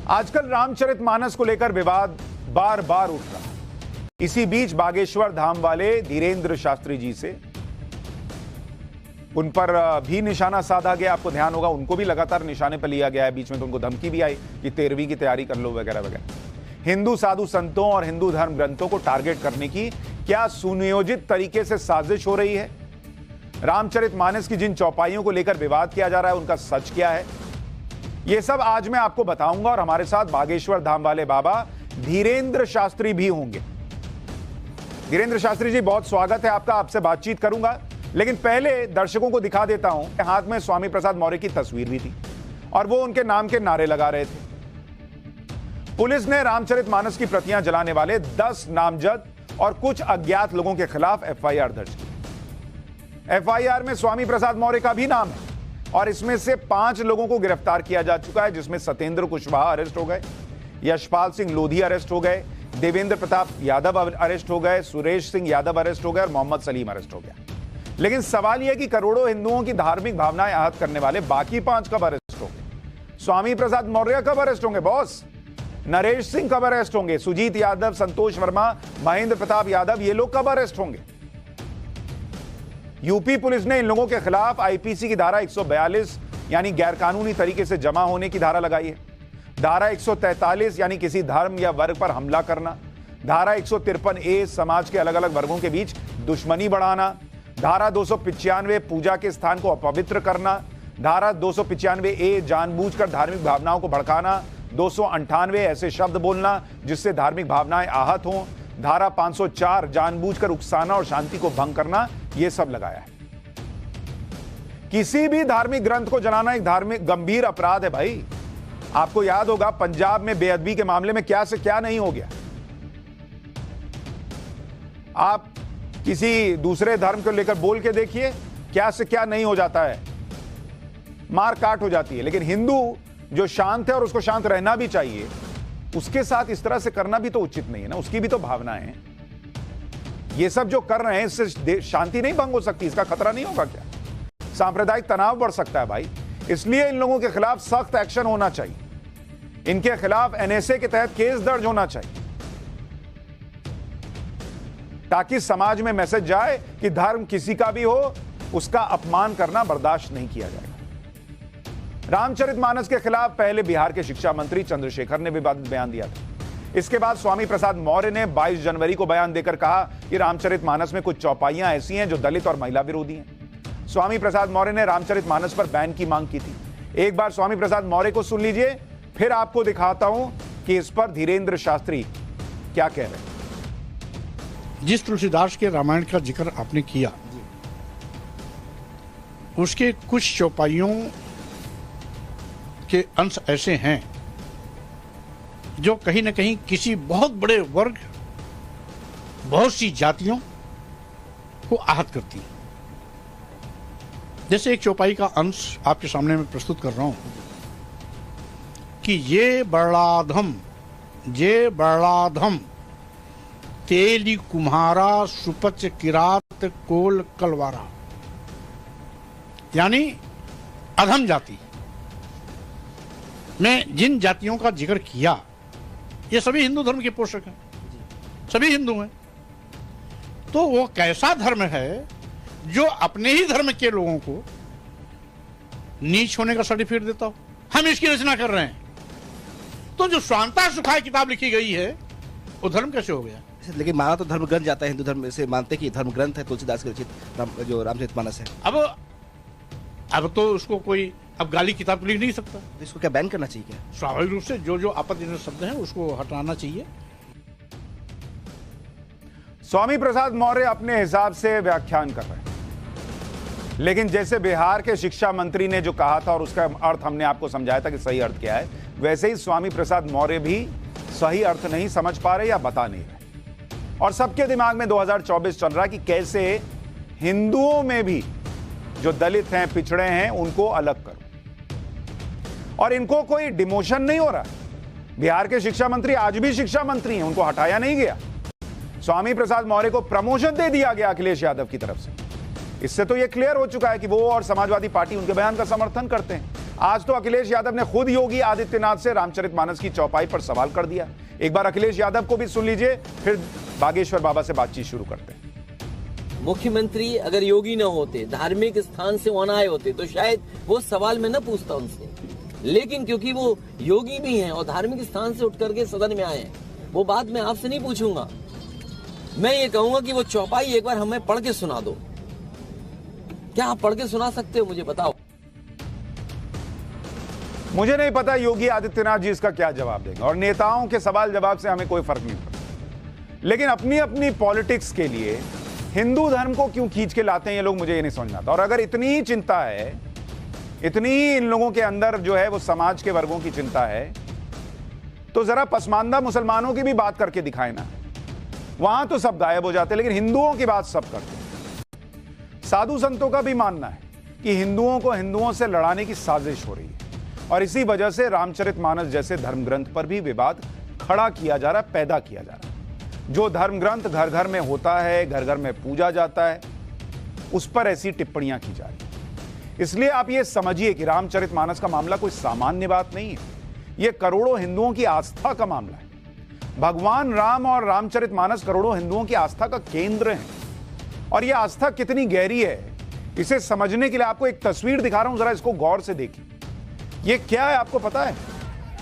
आजकल रामचरितमानस को लेकर विवाद बार बार उठ रहा है। इसी बीच बागेश्वर धाम वाले धीरेंद्र शास्त्री जी से उन पर भी निशाना साधा गया। आपको ध्यान होगा, उनको भी लगातार निशाने पर लिया गया है। बीच में तो उनको धमकी भी आई कि 13वीं की तैयारी कर लो वगैरह वगैरह। हिंदू साधु संतों और हिंदू धर्म ग्रंथों को टारगेट करने की क्या सुनियोजित तरीके से साजिश हो रही है? रामचरितमानस की जिन चौपाइयों को लेकर विवाद किया जा रहा है, उनका सच क्या है? यह सब आज मैं आपको बताऊंगा और हमारे साथ बागेश्वर धाम वाले बाबा धीरेंद्र शास्त्री भी होंगे। धीरेंद्र शास्त्री जी, बहुत स्वागत है आपका। आपसे बातचीत करूंगा, लेकिन पहले दर्शकों को दिखा देता हूं। हाथ में स्वामी प्रसाद मौर्य की तस्वीर भी थी और वो उनके नाम के नारे लगा रहे थे। पुलिस ने रामचरितमानस की प्रतियां जलाने वाले 10 नामजद और कुछ अज्ञात लोगों के खिलाफ एफआईआर दर्ज की। एफआईआर में स्वामी प्रसाद मौर्य का भी नाम है और इसमें से 5 लोगों को गिरफ्तार किया जा चुका है, जिसमें सत्येंद्र कुशवाहा अरेस्ट हो गए, यशपाल सिंह लोधी अरेस्ट हो गए, देवेंद्र प्रताप यादव अरेस्ट हो गए, सुरेश सिंह यादव अरेस्ट हो गए और मोहम्मद सलीम अरेस्ट हो गया। लेकिन सवाल यह कि करोड़ों हिंदुओं की धार्मिक भावनाएं आहत करने वाले बाकी 5 कब अरेस्ट होंगे? स्वामी प्रसाद मौर्य कब अरेस्ट होंगे बॉस? नरेश सिंह कब अरेस्ट होंगे? सुजीत यादव, संतोष वर्मा, महेंद्र प्रताप यादव, ये लोग कब अरेस्ट होंगे? यूपी पुलिस ने इन लोगों के खिलाफ आईपीसी की धारा 142 यानी गैरकानूनी तरीके से जमा होने की धारा लगाई है। धारा 143 यानी किसी धर्म या वर्ग पर हमला करना। धारा 153A समाज के अलग अलग वर्गों के बीच दुश्मनी बढ़ाना। धारा 295 पूजा के स्थान को अपवित्र करना। धारा 295A जानबूझकर धार्मिक भावनाओं को भड़काना। 298 ऐसे शब्द बोलना जिससे धार्मिक भावनाएं आहत हों। धारा 504 जानबूझकर उकसाना और शांति को भंग करना, यह सब लगाया है। किसी भी धार्मिक ग्रंथ को जलाना एक धार्मिक गंभीर अपराध है भाई। आपको याद होगा पंजाब में बेअदबी के मामले में क्या से क्या नहीं हो गया। आप किसी दूसरे धर्म को लेकर बोल के देखिए, क्या से क्या नहीं हो जाता है, मार काट हो जाती है। लेकिन हिंदू जो शांत है और उसको शांत रहना भी चाहिए, उसके साथ इस तरह से करना भी तो उचित नहीं है ना। उसकी भी तो भावनाएं हैं। ये सब जो कर रहे हैं इससे शांति नहीं भंग हो सकती? इसका खतरा नहीं होगा क्या? सांप्रदायिक तनाव बढ़ सकता है भाई। इसलिए इन लोगों के खिलाफ सख्त एक्शन होना चाहिए। इनके खिलाफ एनएसए के तहत केस दर्ज होना चाहिए, ताकि समाज में मैसेज जाए कि धर्म किसी का भी हो, उसका अपमान करना बर्दाश्त नहीं किया जाएगा। रामचरितमानस के खिलाफ पहले बिहार के शिक्षा मंत्री चंद्रशेखर ने विवादित बयान दिया था। इसके बाद स्वामी प्रसाद मौर्य ने 22 जनवरी को बयान देकर कहा कि रामचरितमानस में कुछ चौपाइयां ऐसी हैं जो दलित और महिला विरोधी हैं। स्वामी प्रसाद मौर्य ने रामचरितमानस पर बैन की मांग की थी। एक बार स्वामी प्रसाद मौर्य को सुन लीजिए, फिर आपको दिखाता हूं कि इस पर धीरेंद्र शास्त्री क्या कह रहे हैं। जिस तुलसीदास के रामायण का जिक्र आपने किया, उसके कुछ चौपाइयों के अंश ऐसे हैं जो कहीं न कहीं किसी बहुत बड़े वर्ग, बहुत सी जातियों को आहत करती हैं। जैसे एक चौपाई का अंश आपके सामने मैं प्रस्तुत कर रहा हूं कि ये बड़ाधम तेली कुम्हारा सुपच किरात कोल कलवारा, यानी अधम जाति में जिन जातियों का जिक्र किया, ये सभी हिंदू धर्म के पोषक हैं, सभी हिंदू हैं। तो वो कैसा धर्म है जो अपने ही धर्म के लोगों को नीच होने का सर्टिफिकेट देता हो? हम इसकी रचना कर रहे हैं। तो जो स्वांता सुखाय किताब लिखी गई है, वो धर्म कैसे हो गया? लेकिन माना तो धर्म ग्रंथ जाता है, हिंदू धर्म से मानते कि धर्म ग्रंथ है तुलसीदास के रचित जो रामचरितमानस है। अब तो उसको कोई अब गाली किताब लिख नहीं सकता। इसको क्या बैन करना चाहिए? क्या स्वाभाविक रूप से जो आपत्तिजनक शब्द हैं उसको हटाना चाहिए। स्वामी प्रसाद मौर्य अपने हिसाब से व्याख्यान कर रहे हैं, लेकिन जैसे बिहार के शिक्षा मंत्री ने जो कहा था और उसका अर्थ हमने आपको समझाया था कि सही अर्थ क्या है, वैसे ही स्वामी प्रसाद मौर्य भी सही अर्थ नहीं समझ पा रहे या बता नहीं रहे। और सबके दिमाग में 2024 चल रहा है कि कैसे हिंदुओं में भी जो दलित हैं, पिछड़े हैं, उनको अलग करो। और इनको कोई डिमोशन नहीं हो रहा। बिहार के शिक्षा मंत्री आज भी शिक्षा मंत्री हैं, उनको हटाया नहीं गया। स्वामी प्रसाद मौर्य को प्रमोशन दे दिया गया अखिलेश यादव की तरफ से। इससे तो यह क्लियर हो चुका है कि वो और समाजवादी पार्टी उनके बयान का समर्थन करते हैं। आज तो अखिलेश यादव ने खुद योगी आदित्यनाथ से रामचरितमानस की चौपाई पर सवाल कर दिया। एक बार अखिलेश यादव को भी सुन लीजिए, फिर बागेश्वर बाबा से बातचीत शुरू करते हैं। मुख्यमंत्री अगर योगी न होते, धार्मिक स्थान से वहां आए होते, तो शायद वो सवाल मैं न पूछता उनसे। लेकिन क्योंकि वो योगी भी हैं और धार्मिक स्थान से उठ करके सदन में आए हैं, वो बात मैं आपसे नहीं पूछूंगा। मैं ये कहूंगा कि वो चौपाई एक बार हमें पढ़ के सुना दो। क्या आप पढ़ के सुना सकते हो, मुझे बताओ। मुझे नहीं पता योगी आदित्यनाथ जी इसका क्या जवाब देंगे, और नेताओं के सवाल जवाब से हमें कोई फर्क नहीं पड़ता। लेकिन अपनी अपनी पॉलिटिक्स के लिए हिंदू धर्म को क्यों खींच के लाते हैं ये लोग, मुझे ये नहीं समझ में आता। और अगर इतनी ही चिंता है, इतनी ही इन लोगों के अंदर जो है वो समाज के वर्गों की चिंता है, तो जरा पसमानदा मुसलमानों की भी बात करके दिखाए ना। वहां तो सब गायब हो जाते, लेकिन हिंदुओं की बात सब करते हैं। साधु संतों का भी मानना है कि हिंदुओं को हिंदुओं से लड़ाने की साजिश हो रही है, और इसी वजह से रामचरितमानस जैसे धर्म ग्रंथ पर भी विवाद खड़ा किया जा रहा है, पैदा किया जा रहा है। जो धर्म ग्रंथ घर घर में होता है, घर घर में पूजा जाता है, उस पर ऐसी टिप्पणियां की जा रही है। इसलिए आप ये समझिए कि रामचरितमानस का मामला कोई सामान्य बात नहीं है, यह करोड़ों हिंदुओं की आस्था का मामला है। भगवान राम और रामचरितमानस करोड़ों हिंदुओं की आस्था का केंद्र है, और यह आस्था कितनी गहरी है इसे समझने के लिए आपको एक तस्वीर दिखा रहा हूं, जरा इसको गौर से देखिए। ये क्या है आपको पता है?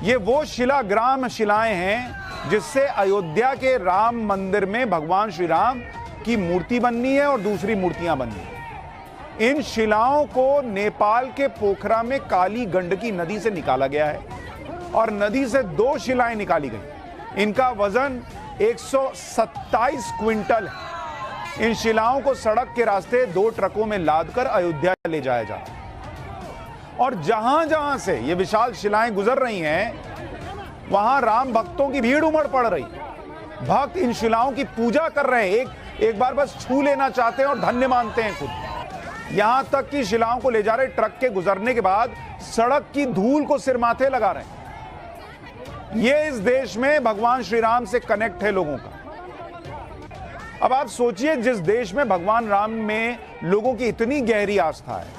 ये वो शिलाग्राम शिलाएं हैं जिससे अयोध्या के राम मंदिर में भगवान श्री राम की मूर्ति बननी है और दूसरी मूर्तियां बननी है। इन शिलाओं को नेपाल के पोखरा में काली गंडकी नदी से निकाला गया है, और नदी से 2 शिलाएं निकाली गई। इनका वजन 127 क्विंटल है। इन शिलाओं को सड़क के रास्ते 2 ट्रकों में लादकर अयोध्या ले जाया जा रहा है, और जहां जहां से ये विशाल शिलाएं गुजर रही हैं, वहां राम भक्तों की भीड़ उमड़ पड़ रही। भक्त इन शिलाओं की पूजा कर रहे हैं, एक बार बस छू लेना चाहते हैं और धन्य मानते हैं खुद। यहां तक कि शिलाओं को ले जा रहे ट्रक के गुजरने के बाद सड़क की धूल को सिर माथे लगा रहे हैं। ये इस देश में भगवान श्री राम से कनेक्ट है लोगों का। अब आप सोचिए, जिस देश में भगवान राम में लोगों की इतनी गहरी आस्था है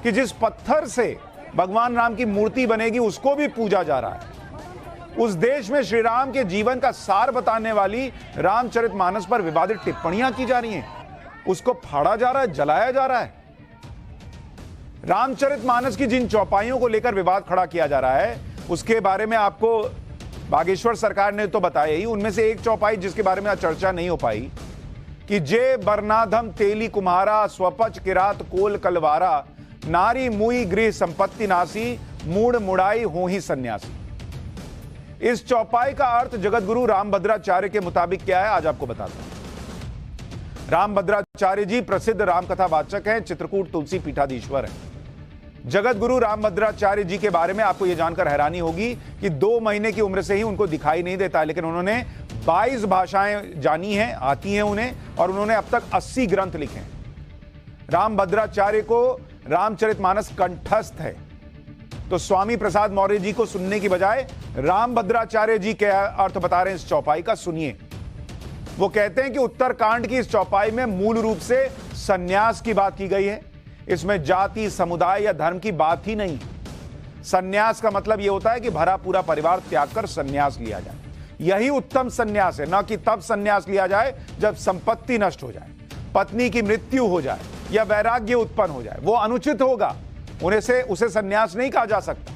कि जिस पत्थर से भगवान राम की मूर्ति बनेगी उसको भी पूजा जा रहा है, उस देश में श्री राम के जीवन का सार बताने वाली रामचरितमानस पर विवादित टिप्पणियां की जा रही हैं, उसको फाड़ा जा रहा है, जलाया जा रहा है। रामचरितमानस की जिन चौपाइयों को लेकर विवाद खड़ा किया जा रहा है, उसके बारे में आपको बागेश्वर सरकार ने तो बताया ही। उनमें से एक चौपाई जिसके बारे में आज चर्चा नहीं हो पाई कि जे बरनाधम तेली कुम्हारा स्वपच किरात कोल कलवारा नारी मुई गृह संपत्ति नासी मूड मुड़ाई हो ही सन्यासी। इस चौपाई का अर्थ जगतगुरु रामभद्राचार्य के मुताबिक क्या है, आज आपको बताता हूं। रामभद्राचार्य जी प्रसिद्ध रामकथा वाचक हैं, चित्रकूट तुलसी पीठाधीश्वर हैं। जगतगुरु रामभद्राचार्य जी के बारे में आपको यह जानकर हैरानी होगी कि 2 महीने की उम्र से ही उनको दिखाई नहीं देता, लेकिन उन्होंने 22 भाषाएं जानी हैं, आती हैं उन्हें, और उन्होंने अब तक 80 ग्रंथ लिखे हैं। रामभद्राचार्य को रामचरितमानस कंठस्थ है, तो स्वामी प्रसाद मौर्य जी को सुनने की बजाय रामभद्राचार्य जी के अर्थ बता रहे हैं इस चौपाई का, सुनिए। वो कहते हैं कि उत्तरकांड की इस चौपाई में मूल रूप से सन्यास की बात की गई है। इसमें जाति, समुदाय या धर्म की बात ही नहीं। सन्यास का मतलब यह होता है कि भरा पूरा परिवार त्याग कर सन्यास लिया जाए। यही उत्तम सन्यास है, न कि तब सन्यास लिया जाए जब संपत्ति नष्ट हो जाए, पत्नी की मृत्यु हो जाए या वैराग्य उत्पन्न हो जाए। वो अनुचित होगा, उसे सन्यास नहीं कहा जा सकता।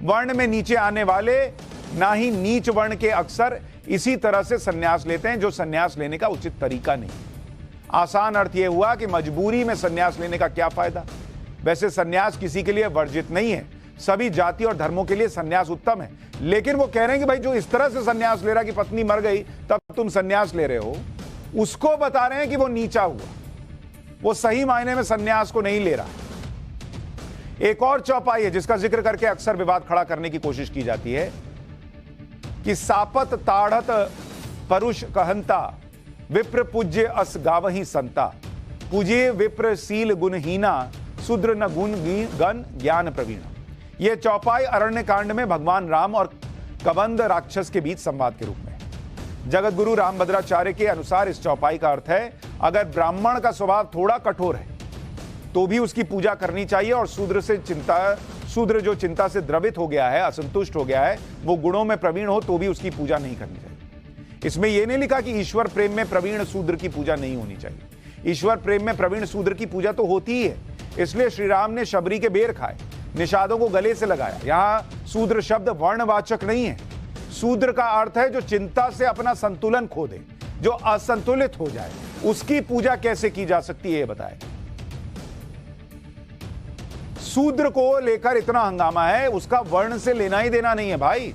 वर्ण में नीचे आने वाले, ना ही नीच वर्ण के अक्सर इसी तरह से सन्यास लेते हैं, जो सन्यास लेने का उचित तरीका नहीं। आसान अर्थ यह हुआ कि मजबूरी में सन्यास लेने का क्या फायदा। वैसे सन्यास किसी के लिए वर्जित नहीं है, सभी जाति और धर्मों के लिए सन्यास उत्तम है। लेकिन वो कह रहे हैं कि भाई जो इस तरह से सन्यास ले रहा कि पत्नी मर गई तब तुम सन्यास ले रहे हो, उसको बता रहे हैं कि वो नीचा हुआ, वो सही मायने में सन्यास को नहीं ले रहा। एक और चौपाई है जिसका जिक्र करके अक्सर विवाद खड़ा करने की कोशिश की जाती है कि सापत ताड़त परुष कहंता विप्र पूज्य अस गावही संता पूज्य विप्र सील गुणहीना शूद्र न गुण गण ज्ञान प्रवीण। यह चौपाई अरण्य कांड में भगवान राम और कबंध राक्षस के बीच संवाद के रूप में। जगतगुरु रामभद्राचार्य के अनुसार इस चौपाई का अर्थ है, अगर ब्राह्मण का स्वभाव थोड़ा कठोर है तो भी उसकी पूजा करनी चाहिए। और शूद्र जो चिंता से द्रवित हो गया है, असंतुष्ट हो गया है, वो गुणों में प्रवीण हो तो भी उसकी पूजा नहीं करनी चाहिए। इसमें यह नहीं लिखा कि ईश्वर प्रेम में प्रवीण शूद्र की पूजा नहीं होनी चाहिए। ईश्वर प्रेम में प्रवीण शूद्र की पूजा तो होती ही है। इसलिए श्री राम ने शबरी के बेर खाए, निषादों को गले से लगाया। यहां शूद्र शब्द वर्णवाचक नहीं है। शूद्र का अर्थ है जो चिंता से अपना संतुलन खो दे, जो असंतुलित हो जाए। उसकी पूजा कैसे की जा सकती है ये बताए। शूद्र को लेकर इतना हंगामा है, उसका वर्ण से लेना ही देना नहीं है भाई।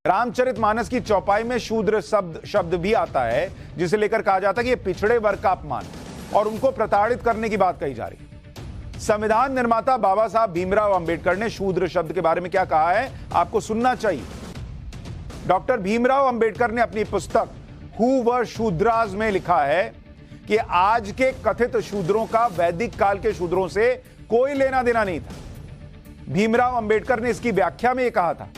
रामचरितमानस की चौपाई में शूद्र शब्द भी आता है, जिसे लेकर कहा जाता है कि यह पिछड़े वर्ग का अपमान और उनको प्रताड़ित करने की बात कही जा रही है। संविधान निर्माता बाबा साहब भीमराव अंबेडकर ने शूद्र शब्द के बारे में क्या कहा है, आपको सुनना चाहिए। डॉक्टर भीमराव अंबेडकर ने अपनी पुस्तक हु वर शूद्रास में लिखा है कि आज के कथित शूद्रों का वैदिक काल के शूद्रों से कोई लेना देना नहीं था। भीमराव अंबेडकर ने इसकी व्याख्या में यह कहा था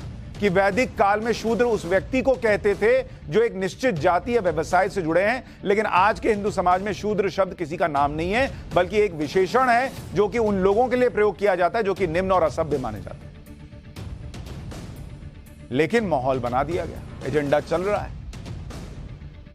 कि वैदिक काल में शूद्र उस व्यक्ति को कहते थे जो एक निश्चित जाति या व्यवसाय से जुड़े हैं, लेकिन आज के हिंदू समाज में शूद्र शब्द किसी का नाम नहीं है, बल्कि एक विशेषण है जो कि उन लोगों के लिए प्रयोग किया जाता है जो कि निम्न और असभ्य माने जाते हैं। लेकिन माहौल बना दिया गया, एजेंडा चल रहा है।